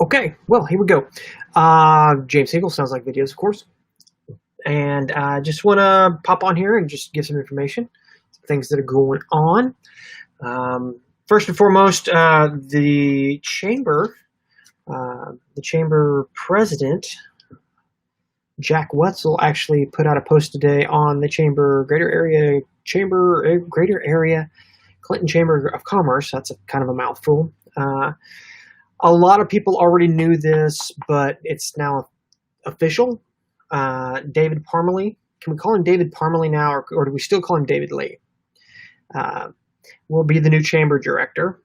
Okay, well, here we go. James Hinkle, Sounds Like Videos, of course. And I just want to pop on here and just give some information, some things that are going on. First and foremost, the chamber president, Jack Wetzel, actually put out a post today on the Greater Area Clinton Chamber of Commerce. That's kind of a mouthful. A lot of people already knew this, but it's now official. David Parmalee, can we call him David Parmalee now, or do we still call him David Lee? Will be the new chamber director.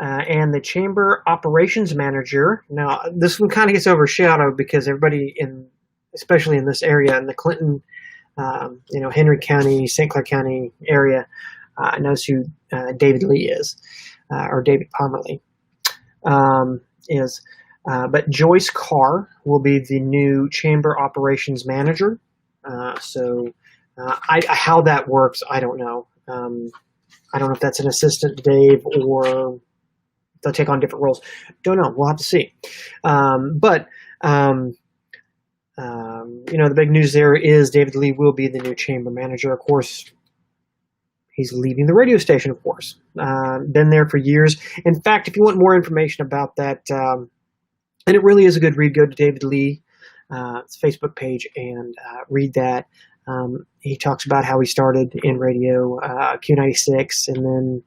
And the chamber operations manager. Now, this one kind of gets overshadowed because everybody especially in this area, in the Clinton, Henry County, St. Clair County area, knows who David Lee is, or David Parmalee is. But Joyce Carr will be the new chamber operations manager. How that works, I don't know. I don't know if that's an assistant to Dave or they'll take on different roles. Don't know. We'll have to see. The big news there is David Lee will be the new chamber manager. Of course, he's leaving the radio station, of course. Been there for years. In fact, if you want more information about that, and it really is a good read, go to David Lee's Facebook page and read that. He talks about how he started in radio, Q96, and then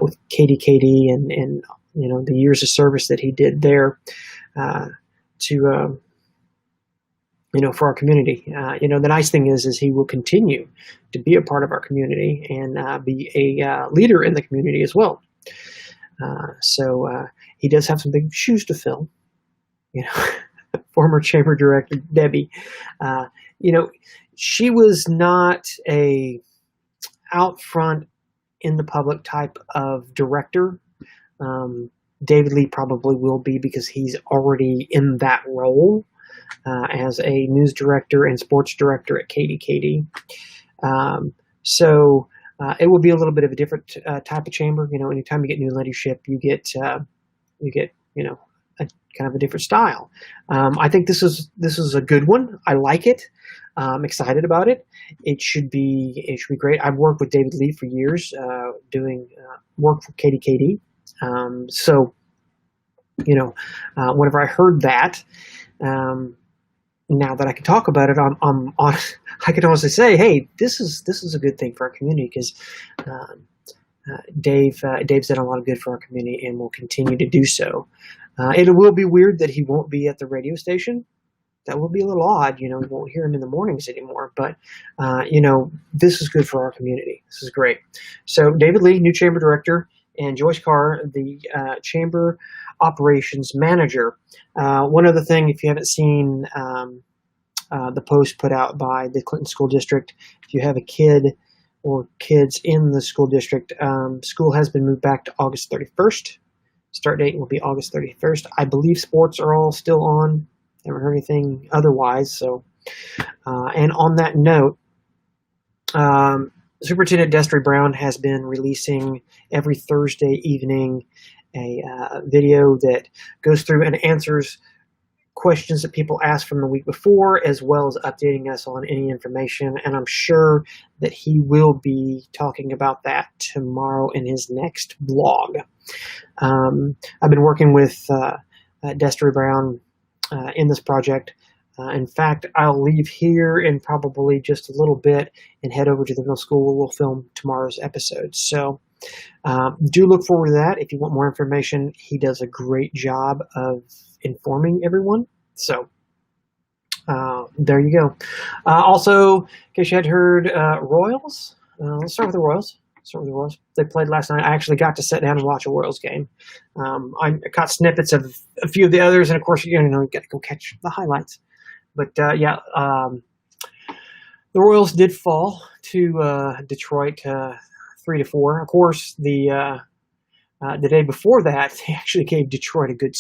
with KDKD and the years of service that he did there for our community. The nice thing is he will continue to be a part of our community and be a leader in the community as well. So he does have some big shoes to fill. Former chamber director Debbie, she was not a out front in the public type of director. David Lee probably will be because he's already in that role as a news director and sports director at KDKD. It will be a little bit of a different type of chamber. Anytime you get new leadership, you get a kind of a different style. I think this is a good one. I like it. I'm excited about it. It should be great. I've worked with David Lee for years, doing work for KDKD. Whenever I heard that, now that I can talk about it, I can honestly say, hey, this is a good thing for our community because Dave's done a lot of good for our community and will continue to do so. It will be weird that he won't be at the radio station. That will be a little odd. We won't hear him in the mornings anymore. But, this is good for our community. This is great. So David Lee, new chamber director, and Joyce Carr, the chamber operations manager. One other thing, if you haven't seen the post put out by the Clinton School District, if you have a kid or kids in the school district, school has been moved back to August 31st. Start date will be August 31st. I believe sports are all still on. Haven't heard anything otherwise. So, and on that note, Superintendent Destry Brown has been releasing every Thursday evening a video that goes through and answers questions that people asked from the week before, as well as updating us on any information. And I'm sure that he will be talking about that tomorrow in his next blog. I've been working with Destry Brown in this project. In fact, I'll leave here in probably just a little bit and head over to the middle school where we'll film tomorrow's episode. So do look forward to that. If you want more information, he does a great job of informing everyone. So there you go. Also, in case you had heard, Royals. Let's start with the Royals. They played last night. I actually got to sit down and watch a Royals game. I caught snippets of a few of the others, and of course, you got to go catch the highlights. But the Royals did fall to Detroit 3-4. Of course, the day before that, they actually gave Detroit a good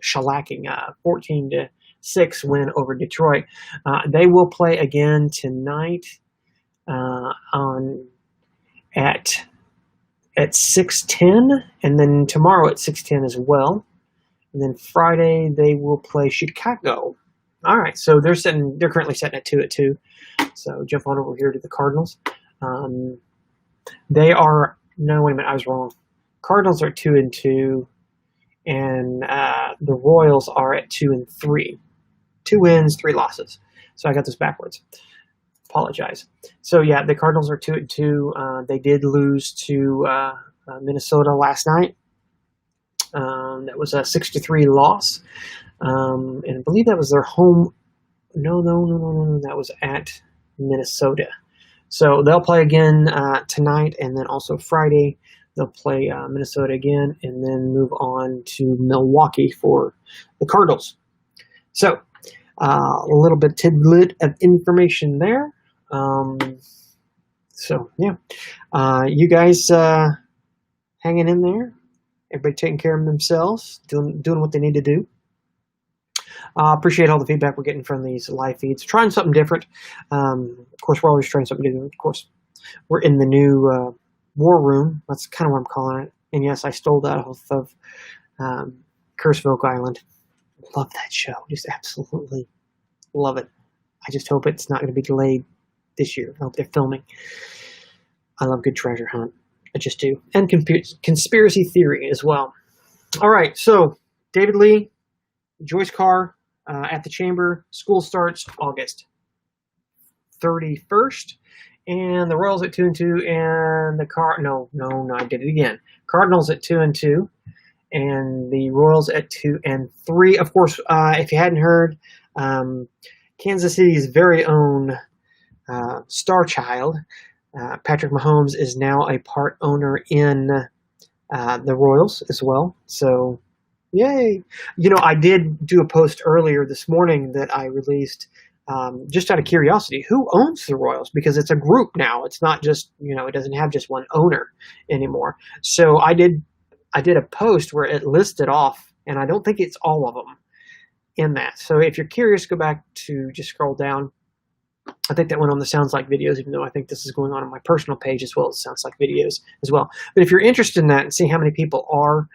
shellacking, 14-6 win over Detroit. They will play again tonight at 6:10, and then tomorrow at 6:10 as well. And then Friday they will play Chicago. All right, so they're currently sitting at 2-2. So jump on over here to the Cardinals. They are no, wait a minute, I was wrong. Cardinals are 2-2, and the Royals are at 2-3. 2 wins, 3 losses. So I got this backwards. Apologize. So yeah, the Cardinals are 2-2. They did lose to Minnesota last night. That was a 6-3 loss, and I believe that was their home. No, that was at Minnesota. So they'll play again tonight, and then also Friday they'll play Minnesota again, and then move on to Milwaukee for the Cardinals. So a little bit tidbit of information there. So yeah, you guys hanging in there. Everybody taking care of themselves, doing what they need to do. Appreciate all the feedback we're getting from these live feeds. Trying something different. Of course, we're always trying something new. Of course, we're in the new War Room. That's kind of what I'm calling it. And yes, I stole that off of Curse of Oak Island. Love that show. Just absolutely love it. I just hope it's not going to be delayed this year. I hope they're filming. I love good treasure hunt. I just do. And conspiracy theory as well. All right, so David Lee, Joyce Carr at the Chamber. School starts August 31st. And the Royals at 2-2. And the I did it again. Cardinals at 2-2. And the Royals at 2-3. Of course, if you hadn't heard, Kansas City's very own star child, Patrick Mahomes, is now a part owner in the Royals as well. So, yay. You know, I did do a post earlier this morning that I released just out of curiosity. Who owns the Royals? Because it's a group now. It's not just, it doesn't have just one owner anymore. So I did a post where it listed off, and I don't think it's all of them in that. So if you're curious, go back to just scroll down. I think that went on the Sounds Like videos, even though I think this is going on my personal page as well as Sounds Like videos as well. But if you're interested in that and see how many people are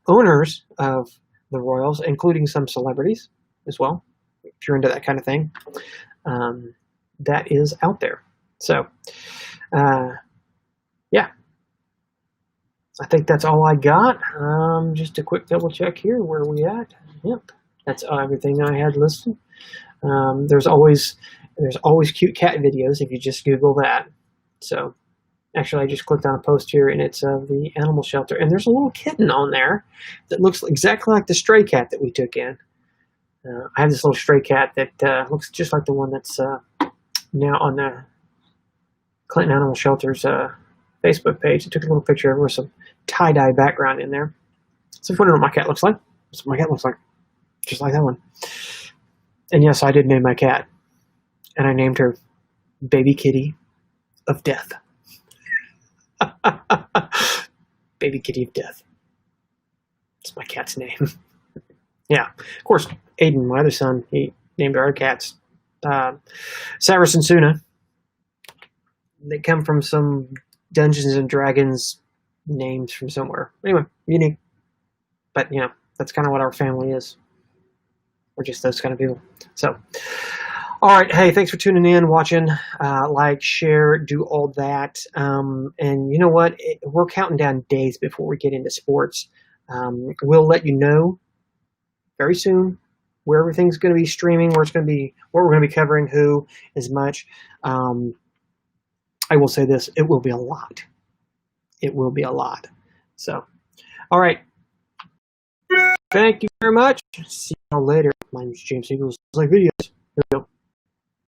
owners of the Royals, including some celebrities as well, if you're into that kind of thing, that is out there. So, yeah. I think that's all I got. Just a quick double check here. Where are we at? Yep. That's everything I had listed. There's always cute cat videos if you just Google that. So actually I just clicked on a post here, and it's the animal shelter, and there's a little kitten on there that looks exactly like the stray cat that we took in. I have this little stray cat that looks just like the one that's now on the Clinton Animal Shelter's Facebook page. I took a little picture of her with some tie-dye background in there. So if you wonder what my cat looks like, that's what my cat looks like. Just like that one. And yes, I did name my cat. And I named her Baby Kitty of Death. Baby Kitty of Death. That's my cat's name. Yeah. Of course, Aiden, my other son, he named our cats Cyrus and Suna. They come from some Dungeons and Dragons names from somewhere. Anyway, unique. But, that's kind of what our family is. We're just those kind of people. So, all right. Hey, thanks for tuning in, watching, like, share, do all that. And you know what? We're counting down days before we get into sports. We'll let you know very soon where everything's going to be streaming, where it's going to be, what we're going to be covering, who, as much. I will say this, it will be a lot. It will be a lot. So, all right. Thank you very much. See you all later. My name is James Eagles. Like videos. Here we go.